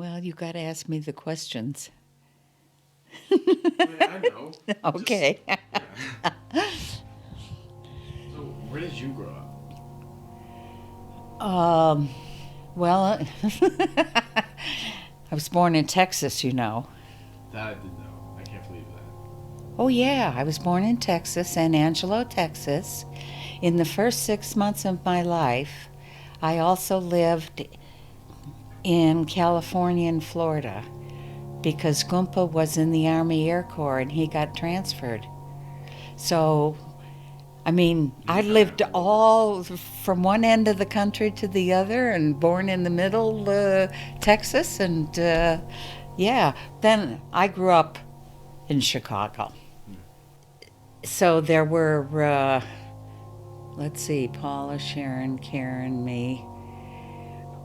Well, you got to ask me the questions. I know. Okay. Yeah. So, where did you grow up? Well, I was born in Texas, you know. That I did know. I can't believe that. Oh, yeah, I was born in Texas, San Angelo, Texas. In the first 6 months of my life, I also lived in California and Florida because Gumpa was in the Army Air Corps and he got transferred. So, I mean, I lived all from one end of the country to the other and born in the middle, Texas. And yeah, then I grew up in Chicago. So there were, let's see, Paula, Sharon, Karen, me.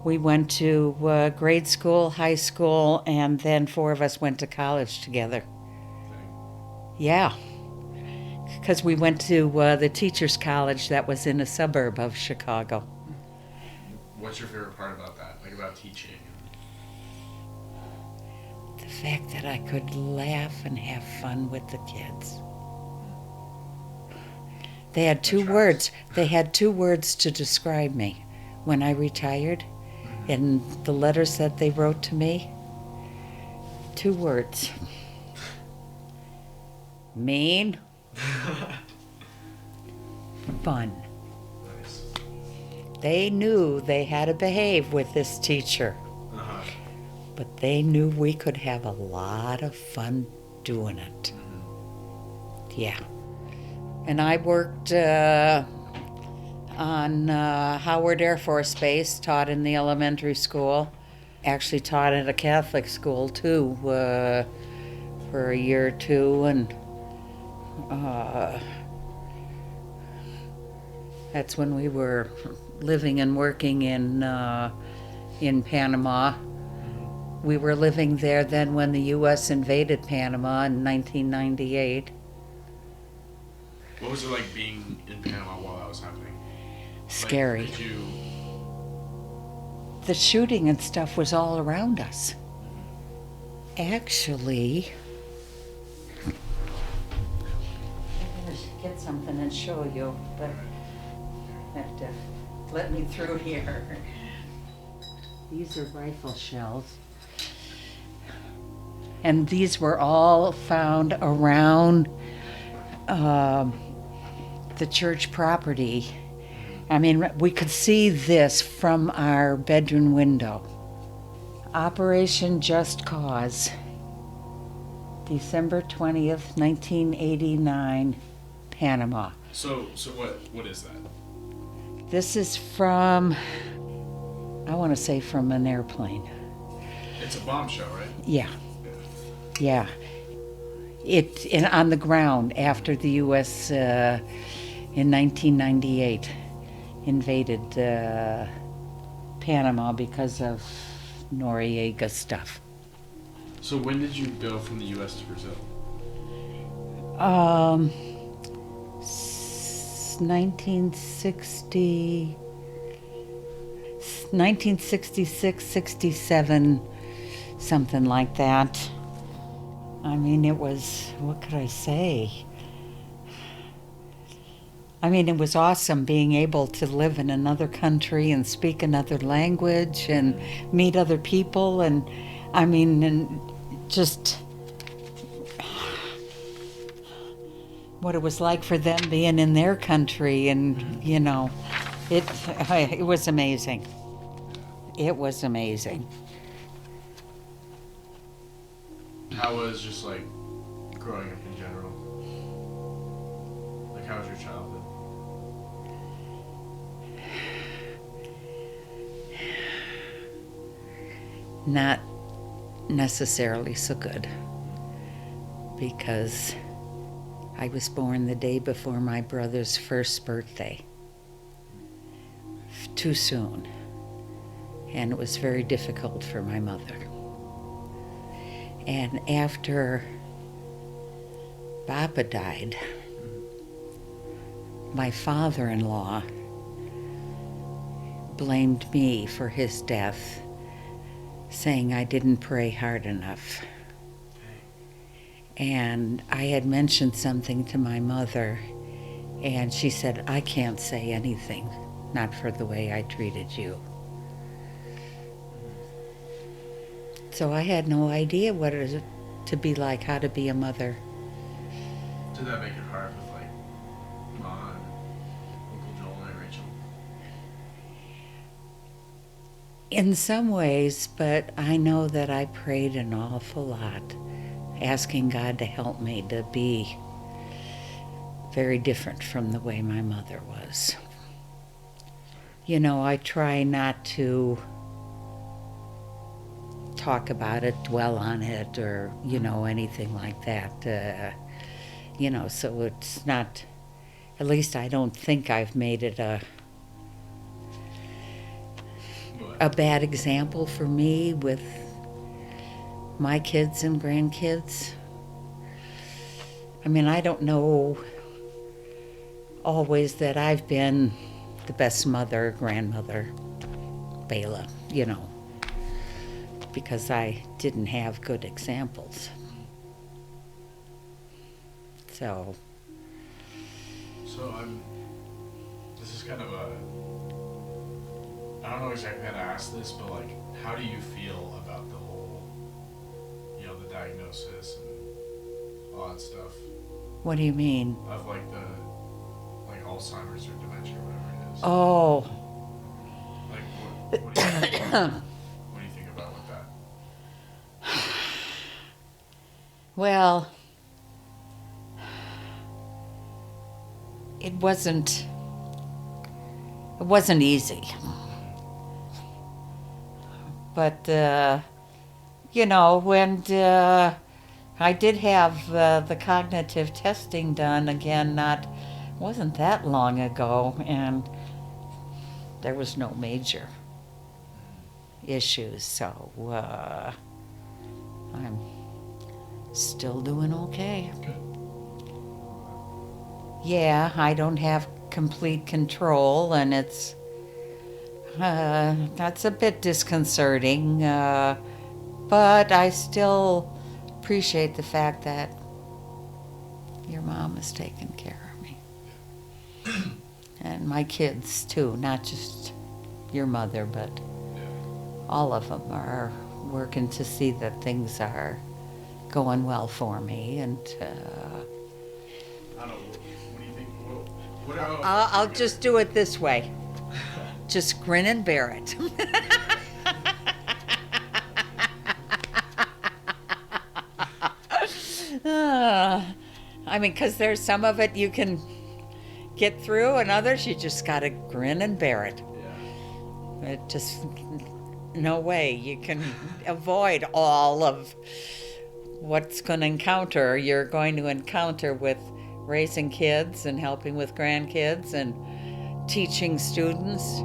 We went to grade school, high school, and then 4 of us went to college together. Yeah, because we went to the teachers' college that was in a suburb of Chicago. What's your favorite part about that? Like about teaching? The fact that I could laugh and have fun with the kids. They had two words. They had 2 words to describe me when I retired. And the letters that they wrote to me, 2 words. Mean, fun. Nice. They knew they had to behave with this teacher, but they knew we could have a lot of fun doing it. Yeah. And I worked on Howard Air Force Base, taught in the elementary school. Actually taught at a Catholic school too for a year or 2, and that's when we were living and working in Panama. We were living there then when the U.S. invaded Panama in 1998. What was it like being in Panama while that was happening? Scary. Like, did you... The shooting and stuff was all around us. Actually, I'm going to get something and show you, but you have to let me through here. These are rifle shells. And these were all found around the church property. I mean, we could see this from our bedroom window. Operation Just Cause, December 20th, 1989, Panama. So what is that? This is from, I want to say from an airplane. It's a bombshell, right? Yeah. Yeah. On the ground after the U.S. In 1998 invaded Panama because of Noriega stuff. So when did you go from the U.S. to Brazil? 1966, 67, something like that. I mean, it was, what could I say? I mean, it was awesome being able to live in another country and speak another language and meet other people, and I mean, and just what it was like for them being in their country, and you know, it was amazing. It was amazing. How was just like growing up in general? Like, how was your childhood? Not necessarily so good, because I was born the day before my brother's first birthday. Too soon. And it was very difficult for my mother. And after Papa died, my father-in-law blamed me for his death, saying I didn't pray hard enough. And I had mentioned something to my mother, and she said, I can't say anything, not for the way I treated you. So I had no idea what it was to be like, how to be a mother. Did that make it hard with like Ma and Uncle Joel and Aunt Rachel? In some ways, but I know that I prayed an awful lot, asking God to help me to be very different from the way my mother was. You know, I try not to talk about it, dwell on it, or, you know, anything like that. You know, so it's not, at least I don't think I've made it a bad example for me with my kids and grandkids. I mean, I don't know always that I've been the best mother, grandmother, Bela, you know, because I didn't have good examples. So this is kind of I don't know exactly how to ask this, but like, how do you feel about the whole, you know, the diagnosis and all that stuff? what do you mean? Of like Alzheimer's or dementia or whatever it is. Oh, Like, what do you think? What do you think about with that? well, it wasn't easy. But, you know, when I did have the cognitive testing done again, wasn't that long ago, and there was no major issues, so I'm still doing okay. Good. Yeah, I don't have complete control, and it's that's a bit disconcerting, but I still appreciate the fact that your mom is taking care of me. And my kids too, not just your mother, but all of them are working to see that things are going well for me. And I don't know. What do you think? What I'll just do it this way. Just grin and bear it. I mean, because there's some of it you can get through, and others you just gotta grin and bear it. Yeah. It just, no way you can avoid all of what's going to encounter. You're going to encounter with raising kids and helping with grandkids and teaching students.